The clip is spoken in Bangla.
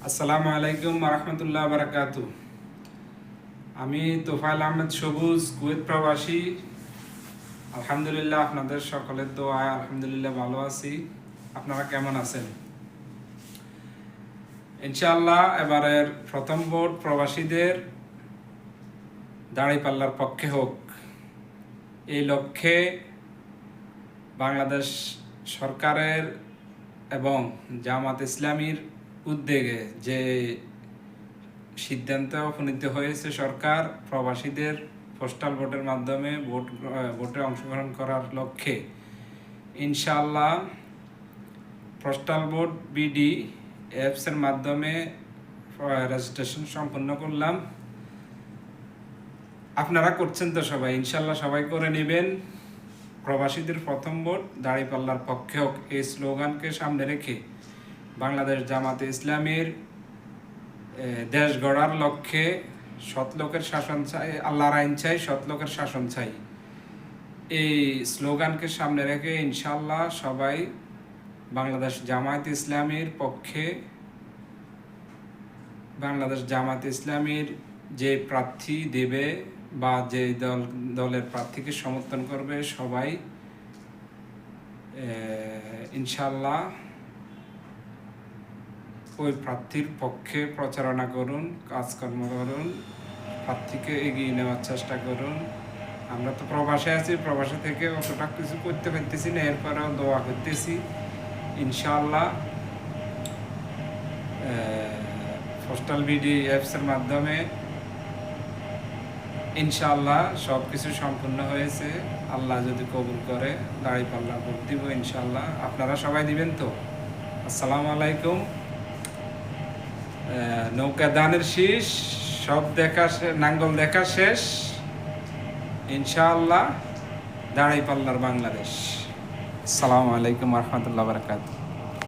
আসসালামু আলাইকুম রহমতুল্লাহ বারাকাতু। আমি তোফায়েল আহমেদ সবুজ, কুয়েত প্রবাসী। আলহামদুলিল্লাহ, আপনাদের সকলের দোয়ায় আলহামদুলিল্লাহ ভালো আছি। আপনারা কেমন আছেন? ইনশাআল্লাহ এবারের প্রথম ভোট প্রবাসীদের দাঁড়িপাল্লার পক্ষে হোক, এই লক্ষ্যে বাংলাদেশ সরকারের এবং জামাত ইসলামীর উদ্যোগে যে সিদ্ধান্ত উপনীত হয়েছে, সরকার প্রবাসীদের পোস্টাল ভোটের মাধ্যমে ভোটে অংশগ্রহণ করার লক্ষ্যে ইনশাআল্লাহ পোস্টাল ভোট বিডি অ্যাপসের মাধ্যমে রেজিস্ট্রেশন সম্পন্ন করলাম। আপনারা করছেন তো সবাই? ইনশাআল্লাহ সবাই করে নেবেন। প্রবাসীদের প্রথম ভোট দাঁড়িপাল্লার পক্ষে হোক, এই স্লোগানকে সামনে রেখে বাংলাদেশ জামাতে ইসলামীর দেশ গড়ার লক্ষ্যে সৎ লোকের শাসন চাই, আল্লাহর আইন চাই, সৎ লোকের শাসন চাই, এই স্লোগানকে সামনে রেখে ইনশাআল্লাহ সবাই বাংলাদেশ জামায়াতে ইসলামীর পক্ষে, বাংলাদেশ জামায়াতে ইসলামীর যে প্রার্থী দেবে বা যে দলের প্রার্থীকে সমর্থন করবে, সবাই ইনশাআল্লাহ ওই প্রার্থীর পক্ষে প্রচারণা করুন, কাজকর্ম করুন, প্রার্থীকে এগিয়ে নেওয়ার চেষ্টা করুন। আমরা তো প্রবাসে আছি, প্রবাসে থেকে অতটা কিছু করতে পারতেছি না, এরপরেও দোয়া করতেছি ইনশাআল্লাহ পোস্টাল বিডি অ্যাপসের মাধ্যমে ইনশাআল্লাহ সব কিছু সম্পূর্ণ হয়েছে। আল্লাহ যদি কবুল করে দাঁড়িপাল্লা ভোট দিব ইনশাআল্লাহ। আপনারা সবাই দিবেন তো? আসসালামু আলাইকুম। নৌকা দানের শীষ, সব দেখা, নাঙ্গল দেখা শেষ, ইনশাআল্লাহ দাঁড়িপাল্লার বাংলাদেশ। আসসালামু আলাইকুম রহমতুল্লাহ বারাকাতুহু।